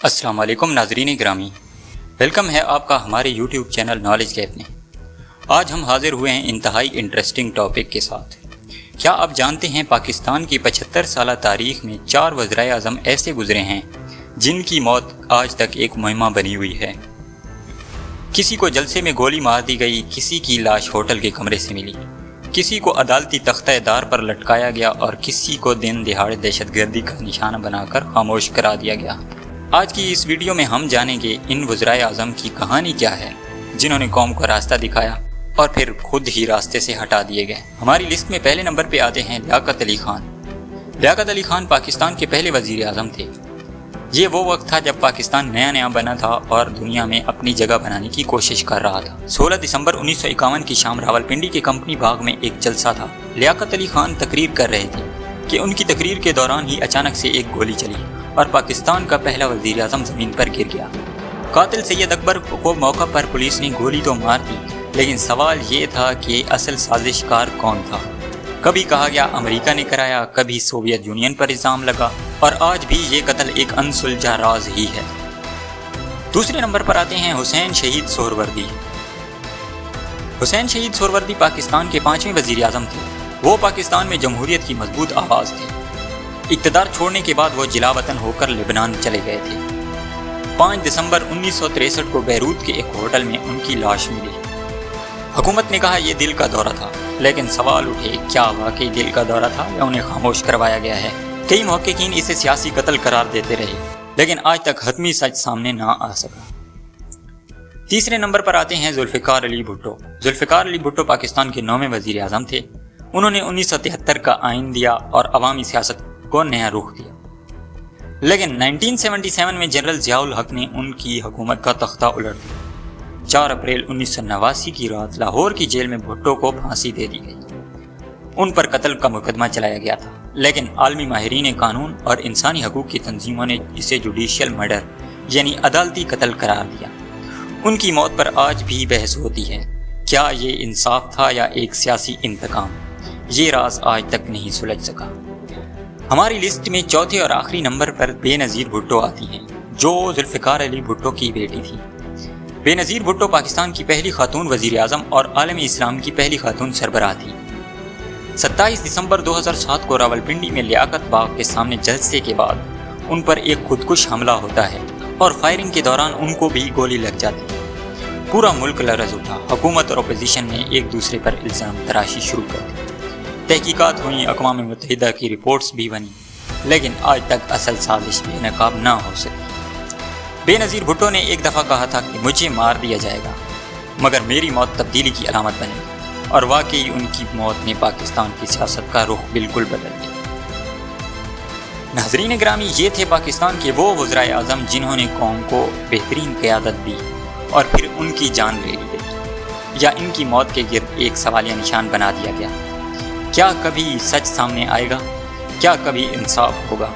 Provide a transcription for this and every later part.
अस्सलाम वालेकुम नाजरीन ग्रामी, वेलकम है आपका हमारे यूट्यूब चैनल नॉलेज गैप में। आज हम हाजिर हुए हैं इंतहाई इंटरेस्टिंग टॉपिक के साथ। क्या आप जानते हैं पाकिस्तान की 75 साल तारीख में 4 वज़ीर आज़म ऐसे गुजरे हैं जिनकी मौत आज तक एक मुहिम्मा बनी हुई है। किसी को जलसे में गोली मार दी गई, किसी की लाश होटल के कमरे से मिली, किसी को अदालती तख्तेदार पर लटकाया गया और किसी को दिन दिहाड़े दहशतगर्दी का निशाना बनाकर खामोश करा दिया गया। आज की इस वीडियो में हम जानेंगे इन वज़ीर आज़म की कहानी क्या है जिन्होंने कौम को रास्ता दिखाया और फिर खुद ही रास्ते से हटा दिए गए। हमारी लिस्ट में पहले नंबर पे आते हैं लियाकत अली खान। लियाकत अली खान पाकिस्तान के पहले वज़ीर आज़म थे। ये वो वक्त था जब पाकिस्तान नया नया बना था और दुनिया में अपनी जगह बनाने की कोशिश कर रहा था। 16 दिसंबर 1951 की शाम रावलपिंडी के कंपनी बाग में एक जलसा था। लियाकत अली खान तकरीर कर रहे थे कि उनकी तकरीर के दौरान ही अचानक से एक गोली चली और पाकिस्तान का पहला वज़ीर आज़म ज़मीन पर गिर गया। कातिल सैयद अकबर को मौका पर पुलिस ने गोली तो मार दी, लेकिन सवाल ये था कि असल साजिशकार कौन था। कभी कहा गया अमेरिका ने कराया, कभी सोवियत यूनियन पर इल्ज़ाम लगा और आज भी ये कत्ल एक अनसुलझा राज ही है। दूसरे नंबर पर आते हैं हुसैन शहीद सोहरवर्दी। हुसैन शहीद सोहरवर्दी पाकिस्तान के 5वें वज़ीर आज़म थे। वो पाकिस्तान में जमहूरियत की मजबूत आवाज़ थे। इक़्तिदार छोड़ने के बाद वो जिला वतन होकर लेबनान चले गए थे। 5 दिसंबर 1963 को बैरूत के एक होटल में उनकी लाश मिली। हुकूमत ने कहा यह दिल का दौरा था, लेकिन सवाल उठे क्या वाकई दिल का दौरा था या उन्हें खामोश करवाया गया है। कई मुहक्किकीन इसे सियासी कत्ल करार देते रहे, लेकिन आज तक हतमी सच सामने ना आ सका। तीसरे नंबर पर आते हैं जुल्फ़िकार अली भुट्टो। जुल्फ़िकार अली भुट्टो पाकिस्तान के 9वें वज़ीर आज़म थे। उन्होंने 1973 का आइन दिया और अवामी सियासत को नया रुख दिया, लेकिन 1977 में जनरल ज़ियाउल हक ने उनकी हुकूमत का तख्ता उलट दिया। 4 अप्रैल 1989 की रात लाहौर की जेल में भुट्टो को फांसी दे दी गई। उन पर कत्ल का मुकदमा चलाया गया था, लेकिन आलमी माहिरीन कानून और इंसानी हकूक़ की तंजीमों ने इसे जुडिशियल मर्डर यानी अदालती कत्ल करार दिया। उनकी मौत पर आज भी बहस होती है, क्या ये इंसाफ था या एक सियासी इंतकाम। ये राज आज तक नहीं सुलझ सका। हमारी लिस्ट में चौथे और आखिरी नंबर पर बेनज़ीर भुट्टो आती हैं, जो जुल्फ़िकार अली भुट्टो की बेटी थी। बेनज़ीर भुट्टो पाकिस्तान की पहली खातून वज़ीर आज़म और आलम इस्लाम की पहली खातून सरबराह थी। 27 दिसंबर 2007 को रावलपिंडी में लियाकत बाग के सामने जलसे के बाद उन पर एक खुदकुश हमला होता है और फायरिंग के दौरान उनको भी गोली लग जाती है। पूरा मुल्क लरज़ उठा। हुकूमत और अपोजिशन ने एक दूसरे पर इल्ज़ाम तराशी शुरू कर दी। तहकीकात हुई, अक़वाम मुत्तहिदा की रिपोर्ट्स भी बनी, लेकिन आज तक असल साजिश बेनकाब ना हो सकी। बेनज़ीर भुट्टो ने एक दफ़ा कहा था कि मुझे मार दिया जाएगा, मगर मेरी मौत तब्दीली की अलामत बनेगी, और वाकई उनकी मौत ने पाकिस्तान की सियासत का रुख बिल्कुल बदल दिया। नाज़रीन ग्रामी, ये थे पाकिस्तान के वो वज़ीर आज़म जिन्होंने कौम को बेहतरीन क़यादत दी और फिर उनकी जान ले ली गई या इनकी मौत के गिर्द एक सवालिया निशान बना दिया गया। क्या कभी सच सामने आएगा? क्या कभी इंसाफ होगा?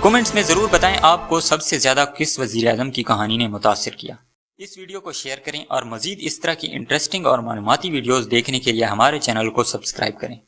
कमेंट्स में ज़रूर बताएं आपको सबसे ज़्यादा किस वज़ीर आज़म की कहानी ने मुतासिर किया। इस वीडियो को शेयर करें और मज़ीद इस तरह की इंटरेस्टिंग और मालूमाती वीडियोज़ देखने के लिए हमारे चैनल को सब्सक्राइब करें।